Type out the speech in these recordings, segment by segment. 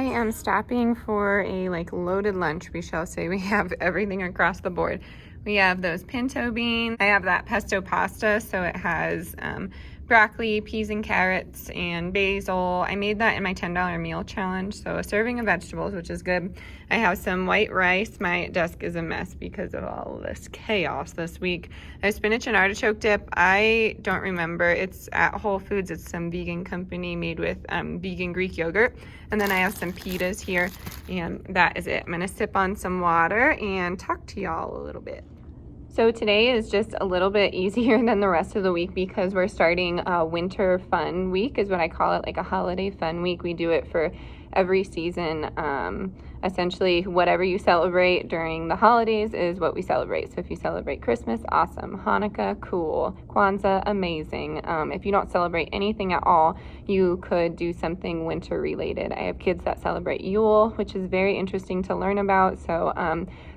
I am stopping for a loaded lunch, we shall say. We have everything across the board. We have those pinto beans. I have that pesto pasta, so it has broccoli, peas and carrots, and basil. I made that in my $10 meal challenge, so a serving of vegetables, which is good. I have some white rice. My desk is a mess because of all of this chaos this week. I have spinach and artichoke dip. I don't remember. It's at Whole Foods. It's some vegan company made with vegan Greek yogurt. And then I have some pitas here, and that is it. I'm gonna sip on some water and talk to y'all a little bit. So today is just a little bit easier than the rest of the week because we're starting a winter fun week, is what I call it, like a holiday fun week. We do it for every season. Essentially, whatever you celebrate during the holidays is what we celebrate. So if you celebrate Christmas, awesome. Hanukkah, cool. Kwanzaa, amazing. If you don't celebrate anything at all, you could do something winter related. I have kids that celebrate Yule, which is very interesting to learn about. So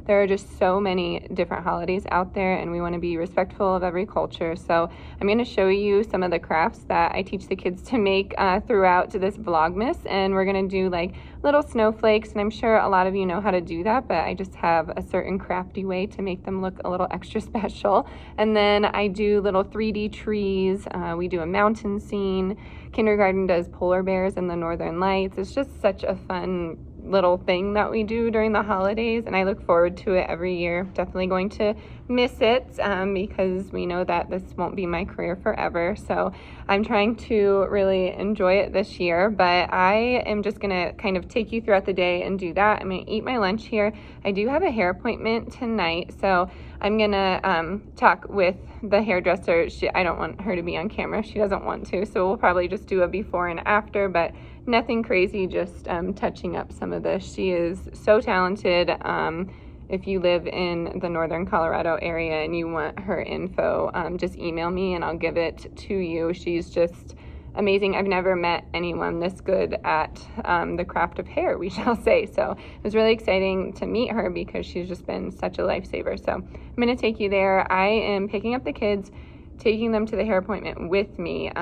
there are just so many different holidays out there, and we want to be respectful of every culture. So I'm going to show you some of the crafts that I teach the kids to make throughout this Vlogmas, and we're going to do like little snowflakes, and I'm sure a lot of you know how to do that, but I just have a certain crafty way to make them look a little extra special. And then I do little 3D trees. We do a mountain scene. Kindergarten does polar bears and the northern lights. It's just such a fun little thing that we do during the holidays, and I look forward to it every year. Definitely going to miss it because we know that this won't be my career forever, so I'm trying to really enjoy it this year. But I am just gonna kind of take you throughout the day and do that. I'm gonna eat my lunch here. I do have a hair appointment tonight, so I'm gonna talk with the hairdresser. I don't want her to be on camera. She doesn't want to, so we'll probably just do a before and after, but nothing crazy, just touching up some of this. She is so talented. If you live in the northern Colorado area and you want her info, just email me and I'll give it to you. She's just amazing. I've never met anyone this good at the craft of hair, we shall say. So it was really exciting to meet her because she's just been such a lifesaver. So I'm going to take you there. I am picking up the kids, taking them to the hair appointment with me.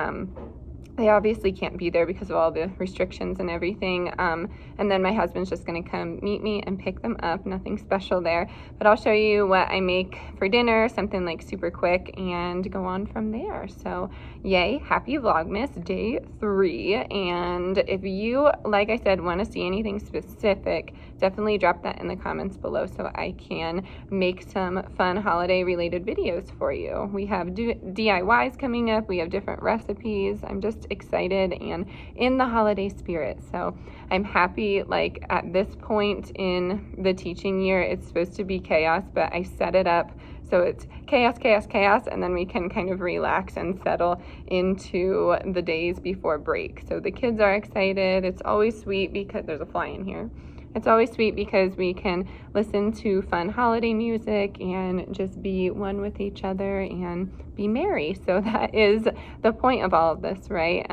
They obviously can't be there because of all the restrictions and everything. And then my husband's just gonna come meet me and pick them up. Nothing special there, but I'll show you what I make for dinner, something like super quick, and go on from there. So yay, happy Vlogmas day 3. And if you, like I said, want to see anything specific, definitely drop that in the comments below so I can make some fun holiday related videos for you. We have DIYs coming up. We have different recipes. I'm just excited and in the holiday spirit. So I'm happy, like at this point in the teaching year, it's supposed to be chaos, but I set it up so it's chaos, chaos, chaos, and then we can kind of relax and settle into the days before break. So the kids are excited. It's always sweet because there's a fly in here. It's always sweet because we can listen to fun holiday music and just be one with each other and be merry. So that is the point of all of this, right?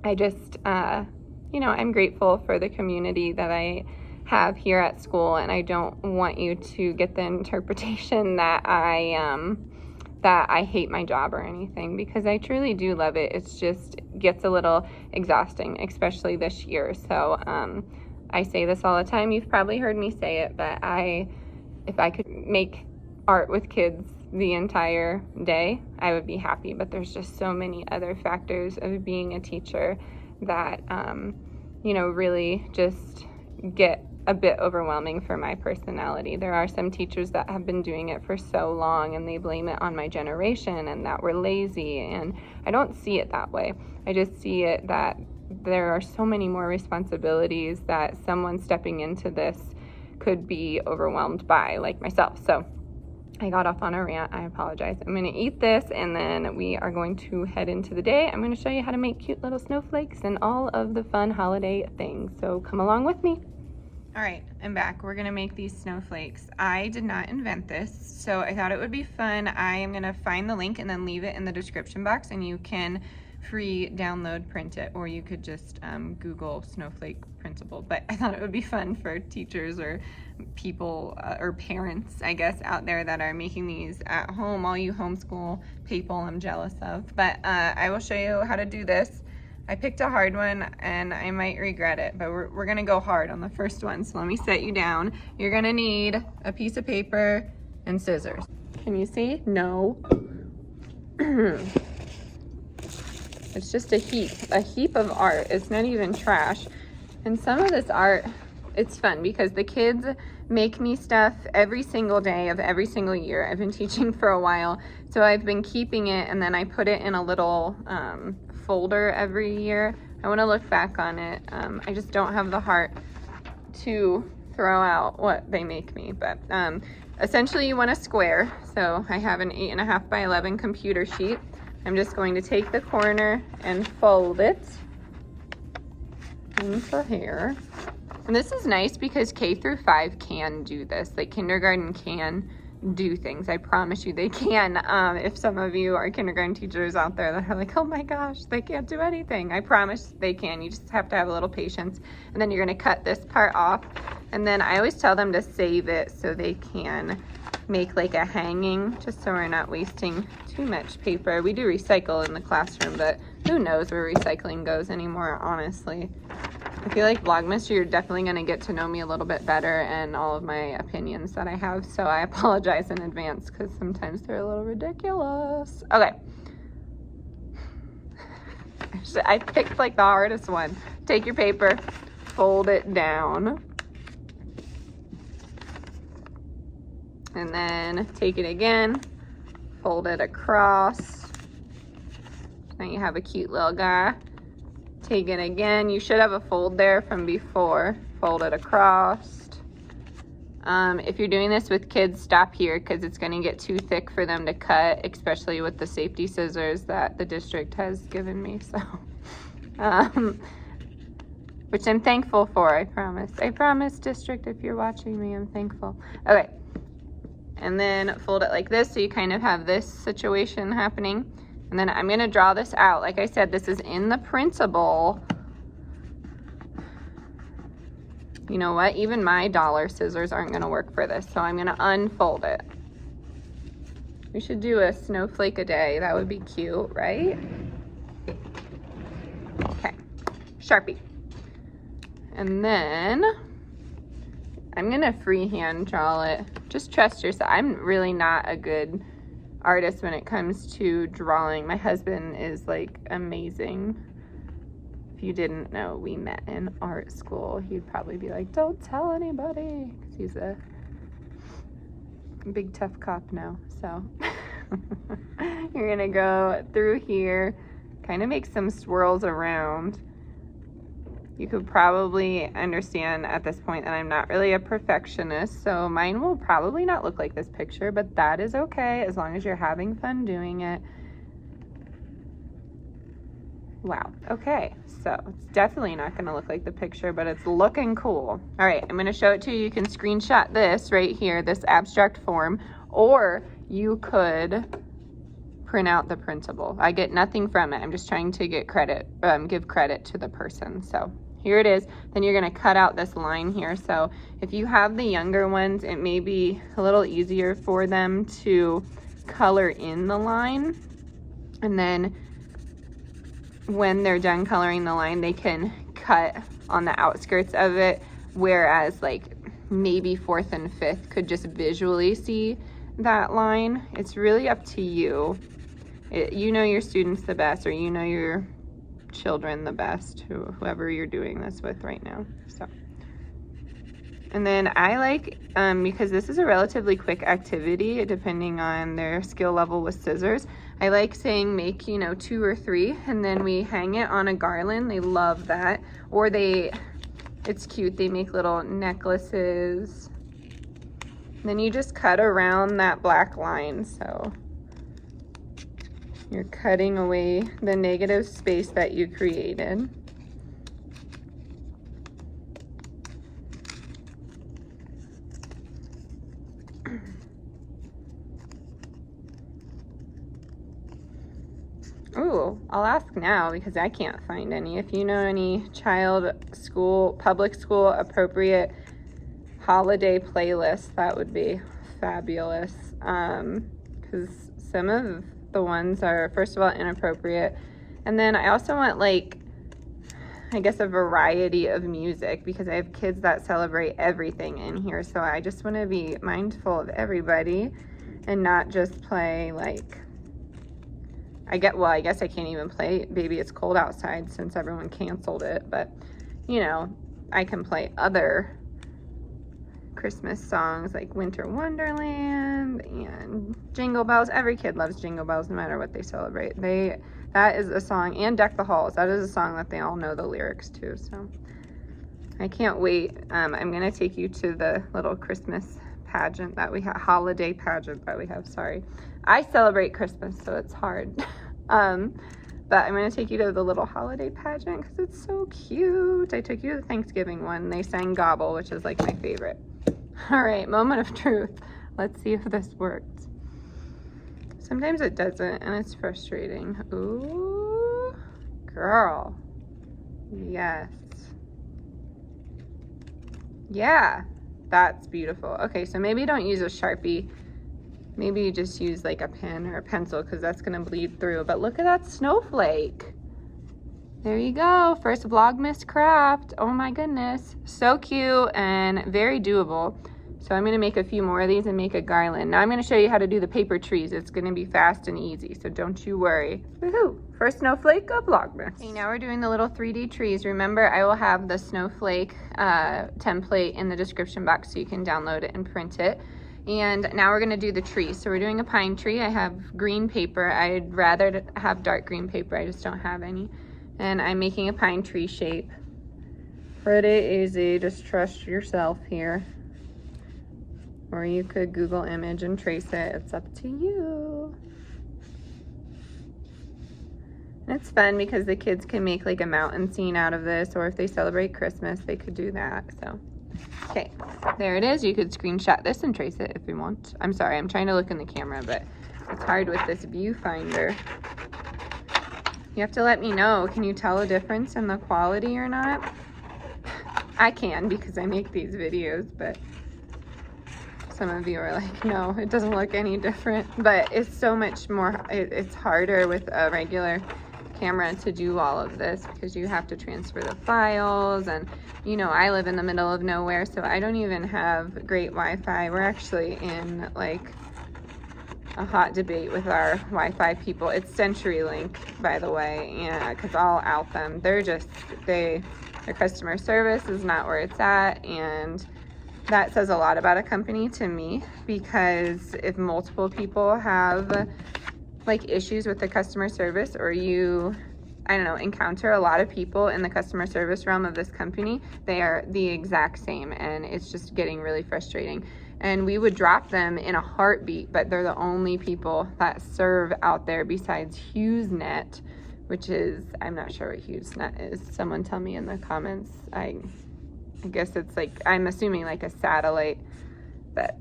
I just, I'm grateful for the community that I have here at school, and I don't want you to get the interpretation that I hate my job or anything, because I truly do love it. It's just gets a little exhausting, especially this year. So I say this all the time. You've probably heard me say it, but if I could make art with kids the entire day, I would be happy. But there's just so many other factors of being a teacher that, really just get a bit overwhelming for my personality. There are some teachers that have been doing it for so long and they blame it on my generation and that we're lazy, and I don't see it that way. I just see it that there are so many more responsibilities that someone stepping into this could be overwhelmed by, like myself. So I got off on a rant. I apologize. I'm going to eat this and then we are going to head into the day. I'm going to show you how to make cute little snowflakes and all of the fun holiday things. So come along with me. All right, I'm back. We're gonna make these snowflakes. I did not invent this, so I thought it would be fun. I am gonna find the link and then leave it in the description box, and you can free download, print it, or you could just Google snowflake printable. But I thought it would be fun for teachers or people or parents, I guess, out there that are making these at home. All you homeschool people I'm jealous of. But I will show you how to do this. I picked a hard one and I might regret it, but we're gonna go hard on the first one. So let me set you down. You're gonna need a piece of paper and scissors. Can you see? No. It's just a heap of art. It's not even trash. And some of this art, it's fun because the kids make me stuff every single day of every single year. I've been teaching for a while, so I've been keeping it, and then I put it in a little folder every year. I want to look back on it. I just don't have the heart to throw out what they make me, but essentially you want a square. So I have an 8.5 by 11 computer sheet. I'm just going to take the corner and fold it into here. And this is nice because K through 5 can do this. Like kindergarten can do things. I promise you they can. If some of you are kindergarten teachers out there that are like, oh my gosh, they can't do anything. I promise they can. You just have to have a little patience. And then you're gonna cut this part off. And then I always tell them to save it so they can make like a hanging, just so we're not wasting too much paper. We do recycle in the classroom, but who knows where recycling goes anymore, honestly. I feel like Vlogmas, you're definitely going to get to know me a little bit better and all of my opinions that I have, so I apologize in advance because sometimes they're a little ridiculous. Okay. I picked like the hardest one. Take your paper, fold it down, and then take it again, fold it across. Now you have a cute little guy. Take it again. You should have a fold there from before. Fold it across. If you're doing this with kids, stop here because it's going to get too thick for them to cut, especially with the safety scissors that the district has given me. So, which I'm thankful for, I promise. I promise, district, if you're watching me, I'm thankful. Okay. And then fold it like this so you kind of have this situation happening. And then I'm going to draw this out. Like I said, this is in the printable. You know what? Even my dollar scissors aren't going to work for this. So I'm going to unfold it. We should do a snowflake a day. That would be cute, right? Okay. Sharpie. And then I'm going to freehand draw it. Just trust yourself. I'm really not a good artist when it comes to drawing. My husband is like amazing. If you didn't know, we met in art school. He'd probably be like, don't tell anybody, because he's a big tough cop now. So you're gonna go through here, kind of make some swirls around. You could probably understand at this point that I'm not really a perfectionist, so mine will probably not look like this picture, but that is okay as long as you're having fun doing it. Wow, okay, so it's definitely not gonna look like the picture, but it's looking cool. All right, I'm gonna show it to you. You can screenshot this right here, this abstract form, or you could print out the printable. I get nothing from it. I'm just trying to get credit, give credit to the person. So here it is. Then you're going to cut out this line here. So if you have the younger ones, it may be a little easier for them to color in the line. And then when they're done coloring the line, they can cut on the outskirts of it. Whereas like maybe 4th and 5th could just visually see that line. It's really up to you. You know your students the best, or you know your children the best, whoever you're doing this with right now. So, and then I like, because this is a relatively quick activity depending on their skill level with scissors, I like saying make, 2 or 3, and then we hang it on a garland. They love that. Or it's cute, they make little necklaces. And then you just cut around that black line. So you're cutting away the negative space that you created. Ooh, I'll ask now because I can't find any. If you know any public school appropriate holiday playlist, that would be fabulous. Because some of the ones are, first of all, inappropriate, and then I also want like I guess, a variety of music, because I have kids that celebrate everything in here. So I just want to be mindful of everybody and not just play like, I guess I can't even play Baby It's Cold Outside since everyone canceled it, but you know, I can play other Christmas songs like Winter Wonderland and Jingle Bells. Every kid loves Jingle Bells no matter what they celebrate. That is a song, and Deck the Halls. That is a song that they all know the lyrics to, so I can't wait. I'm gonna take you to the little Christmas pageant that we have, holiday pageant that we have, sorry. I celebrate Christmas, so it's hard. But I'm gonna take you to the little holiday pageant because it's so cute. I took you to the Thanksgiving one. They sang Gobble, which is like my favorite. All right, moment of truth. Let's see if this works. Sometimes it doesn't, and it's frustrating. Ooh, girl. Yes. Yeah, that's beautiful. Okay, so maybe don't use a Sharpie. Maybe you just use like a pen or a pencil, because that's gonna bleed through. But look at that snowflake. There you go, first Vlogmas craft. Oh my goodness, so cute and very doable. So I'm gonna make a few more of these and make a garland. Now I'm gonna show you how to do the paper trees. It's gonna be fast and easy, so don't you worry. Woohoo, first snowflake of Vlogmas. Okay, now we're doing the little 3D trees. Remember, I will have the snowflake template in the description box so you can download it and print it. And now we're gonna do the tree. So we're doing a pine tree. I have green paper. I'd rather have dark green paper, I just don't have any. And I'm making a pine tree shape. Pretty easy, just trust yourself here. Or you could Google image and trace it, it's up to you. And it's fun because the kids can make like a mountain scene out of this, or if they celebrate Christmas, they could do that, so. Okay, there it is. You could screenshot this and trace it if you want. I'm sorry, I'm trying to look in the camera, but it's hard with this viewfinder. You have to let me know. Can you tell a difference in the quality or not? I can, because I make these videos, but some of you are like, no, it doesn't look any different. But it's so much more, it's harder with a regular camera to do all of this, because you have to transfer the files, and you know, I live in the middle of nowhere, so I don't even have great Wi-Fi. We're actually in like a hot debate with our Wi-Fi people. It's CenturyLink, by the way, and because I'll out them. They're just, their customer service is not where it's at, and that says a lot about a company to me, because if multiple people have like issues with the customer service, or you, I don't know, encounter a lot of people in the customer service realm of this company, they are the exact same, and it's just getting really frustrating. And we would drop them in a heartbeat, but they're the only people that serve out there besides HughesNet, which is, I'm not sure what HughesNet is. Someone tell me in the comments. I guess it's like, I'm assuming like a satellite, but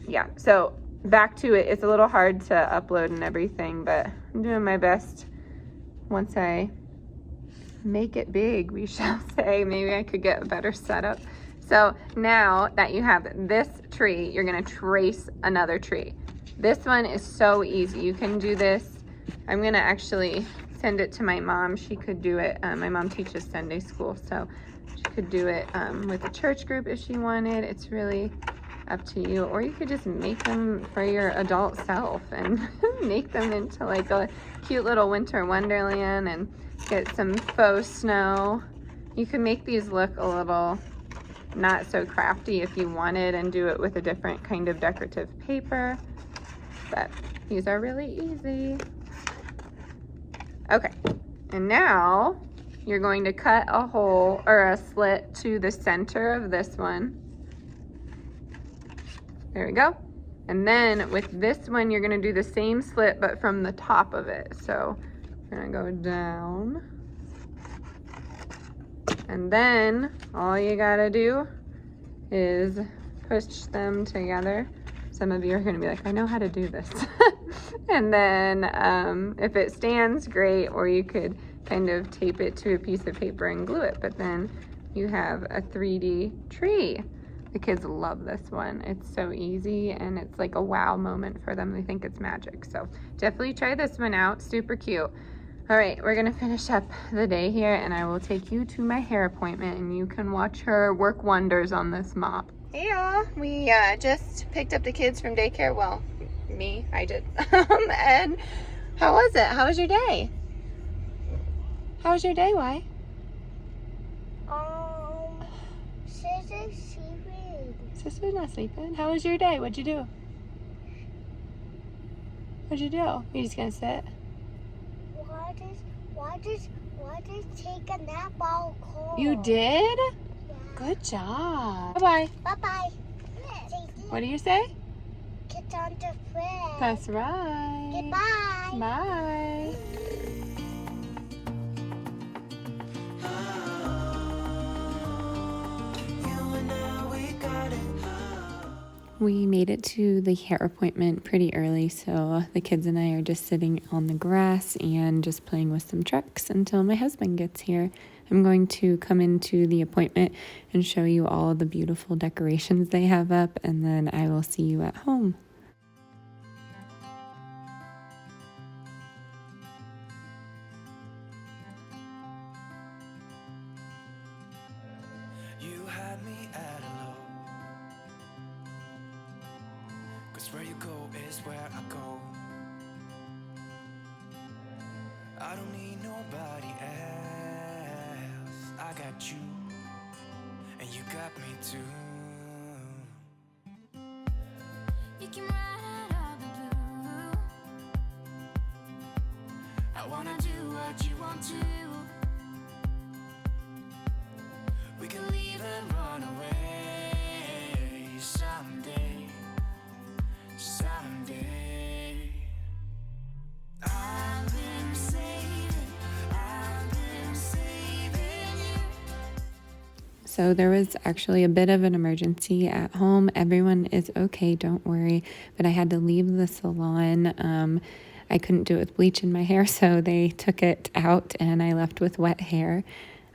yeah. So back to it, it's a little hard to upload and everything, but I'm doing my best. Once I make it big, we shall say, maybe I could get a better setup. So now that you have this tree, you're gonna trace another tree. This one is so easy. You can do this. I'm gonna actually send it to my mom. She could do it. My mom teaches Sunday school, so she could do it with a church group if she wanted. It's really up to you. Or you could just make them for your adult self and make them into like a cute little winter wonderland and get some faux snow. You can make these look a little not so crafty if you wanted, and do it with a different kind of decorative paper, but these are really easy. Okay, and now you're going to cut a hole or a slit to the center of this one. There we go. And then with this one, you're gonna do the same slit, but from the top of it. So we're gonna go down. And then all you gotta do is push them together. Some of you are gonna be like, I know how to do this. And then if it stands, great, or you could kind of tape it to a piece of paper and glue it, but then you have a 3D tree. The kids love this one. It's so easy, and it's like a wow moment for them. They think it's magic. So definitely try this one out. Super cute. All right, we're gonna finish up the day here and I will take you to my hair appointment and you can watch her work wonders on this mop. Hey y'all, we just picked up the kids from daycare. Well, I did. And how was it? How was your day? How was your day, why? Sister's sleeping. Sister's not sleeping. How was your day? What'd you do? What'd you do? You just gonna sit? Why does take a nap all cold? You did? Yeah. Good job. Bye-bye. Bye-bye. What do you say? Get on the fridge. That's right. Goodbye. Bye. We made it to the hair appointment pretty early, so the kids and I are just sitting on the grass and just playing with some trucks until my husband gets here. I'm going to come into the appointment and show you all of the beautiful decorations they have up, and then I will see you at home. You had me at a low, 'cause where you go is where I go. I don't need nobody else. I got you, and you got me too. You came right out of the blue. I wanna do what you want to. We can leave and run away someday, someday. I've been saving you. So there was actually a bit of an emergency at home. Everyone is okay, don't worry. But I had to leave the salon. I couldn't do it with bleach in my hair, so they took it out and I left with wet hair.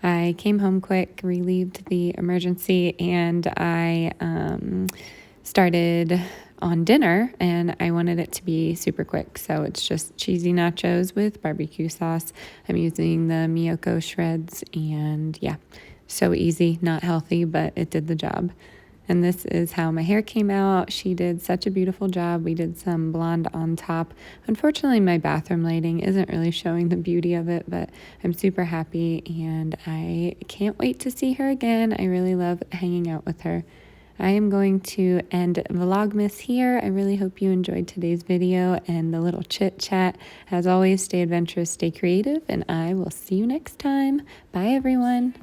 I came home quick, relieved the emergency, and I started on dinner, and I wanted it to be super quick. So it's just cheesy nachos with barbecue sauce. I'm using the Miyoko shreds, and yeah, so easy, not healthy, but it did the job. And this is how my hair came out. She did such a beautiful job. We did some blonde on top. Unfortunately, my bathroom lighting isn't really showing the beauty of it, but I'm super happy and I can't wait to see her again. I really love hanging out with her. I am going to end Vlogmas here. I really hope you enjoyed today's video and the little chit chat. As always, stay adventurous, stay creative, and I will see you next time. Bye, everyone.